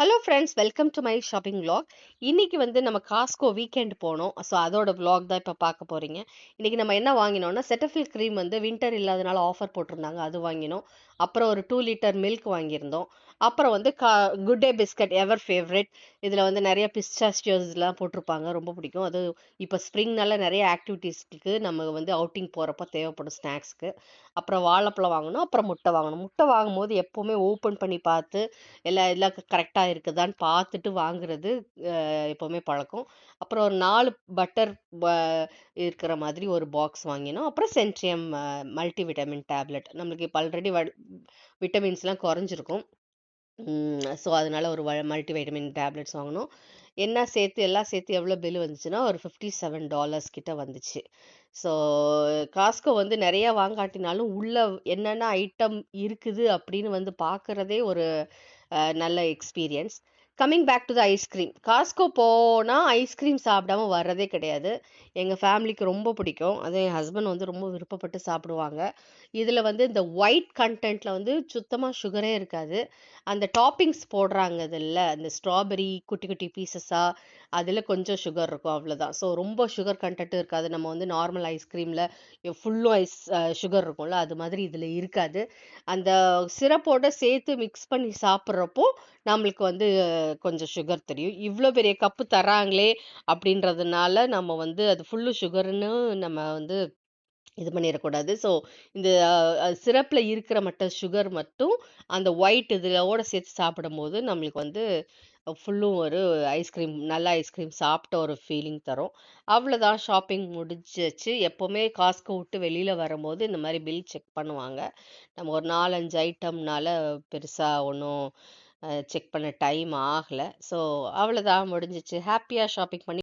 Hello friends, welcome to my shopping vlog. இன்னைக்கு வந்து நம்ம காஸ்கோ வீக்கெண்ட் போனோம். ஸோ அதோட vlog தான் இப்போ பார்க்க போறீங்க. இன்னைக்கு நம்ம என்ன வாங்கினோம்னா, செட்டஃபில் க்ரீம் வந்து வின்டர் இல்லாதனால ஆஃபர் போட்டிருந்தாங்க, அது வாங்கினோம். அப்புறம் ஒரு 2 லிட்டர் மில்க் வாங்கியிருந்தோம். அப்புறம் வந்து குட் டே பிஸ்கட் எவர் ஃபேவரட். இதில் வந்து நிறைய பிஸ்டாச்சியோஸ்லாம் போட்டிருப்பாங்க, ரொம்ப பிடிக்கும். அது இப்போ ஸ்ப்ரிங்னால நிறைய ஆக்டிவிட்டீஸ்க்கு நம்ம வந்து அவுட்டிங் போகிறப்ப தேவைப்படும் ஸ்நாக்ஸ்க்கு. அப்புறம் வாழைப்பழம் வாங்கணும், அப்புறம் முட்டை வாங்கணும். முட்டை வாங்கும்போது எப்போவுமே ஓப்பன் பண்ணி பார்த்து எல்லாம் கரெக்டாக இருக்குதான்னு பார்த்துட்டு வாங்குறது எப்போவுமே பழக்கம். அப்புறம் ஒரு 4 பட்டர் இருக்கிற மாதிரி ஒரு பாக்ஸ் வாங்கினோம். அப்புறம் சென்ட்ரியம் மல்டி விட்டமின் டேப்லெட். நம்மளுக்கு இப்போ ஆல்ரெடி விட்டமின்ஸ்லாம் குறைஞ்சிருக்கும். ஸோ அதனால ஒரு மல்டி வைட்டமின் டேப்லெட்ஸ் வாங்கினோம். எல்லாம் சேர்த்து எவ்வளோ பில் வந்துச்சுன்னா ஒரு $57 கிட்ட வந்துச்சு. ஸோ காஸ்கோ வந்து நிறைய வாங்காட்டினாலும் உள்ள என்னென்ன ஐட்டம் இருக்குது அப்படின்னு வந்து பார்க்குறதே ஒரு நல்ல experience. Coming back to the ice cream. Costco போனால் ஐஸ்கிரீம் சாப்பிடாம வர்றதே கிடையாது. எங்கள் ஃபேமிலிக்கு ரொம்ப பிடிக்கும். அதுவும் என் ஹஸ்பண்ட் வந்து ரொம்ப விருப்பப்பட்டு சாப்பிடுவாங்க. இதில் வந்து இந்த ஒயிட் கண்டென்ட்டில் வந்து சுத்தமாக சுகரே இருக்காது. அந்த டாப்பிங்ஸ் போடுறாங்க இதில், அந்த ஸ்ட்ராபெரி குட்டி குட்டி பீசஸாக, அதில் கொஞ்சம் சுகர் இருக்கும், அவ்வளோதான். ஸோ ரொம்ப சுகர் கண்டென்ட்டும் இருக்காது. நம்ம வந்து நார்மல் ஐஸ்கிரீமில் ஃபுல்லும் சுகர் இருக்கும்ல, அது மாதிரி இதில் இருக்காது. அந்த சிரப்போட சேர்த்து மிக்ஸ் பண்ணி சாப்பிட்றப்போ நம்மளுக்கு வந்து கொஞ்சம் சுகர் தெரியும். இவ்வளோ பெரிய கப்பு தராங்களே அப்படின்றதுனால நம்ம வந்து அது ஃபுல்லு சுகர்னு நம்ம வந்து இது பண்ணிடக்கூடாது. ஸோ இந்த சிரப்பில் இருக்கிற மட்டும் சுகர் மட்டும் அந்த ஒயிட் இதிலோட சேர்த்து சாப்பிடும்போது நம்மளுக்கு வந்து ஃபுல்லும் ஒரு ஐஸ்கிரீம், நல்ல ஐஸ்கிரீம் சாப்பிட்ட ஒரு ஃபீலிங் தரும். அவ்வளோதான், ஷாப்பிங் முடிஞ்சிச்சு. எப்போவுமே காஸ்கோ விட்டு வெளியில் வரும்போது இந்த மாதிரி பில் செக் பண்ணுவாங்க. நம்ம ஒரு 4, 5 ஐட்டம்னால பெருசாக ஒன்றும் செக் பண்ண டைம் ஆகலை. ஸோ அவ்வளோதான், முடிஞ்சிச்சு. ஹாப்பியாக ஷாப்பிங் பண்ணி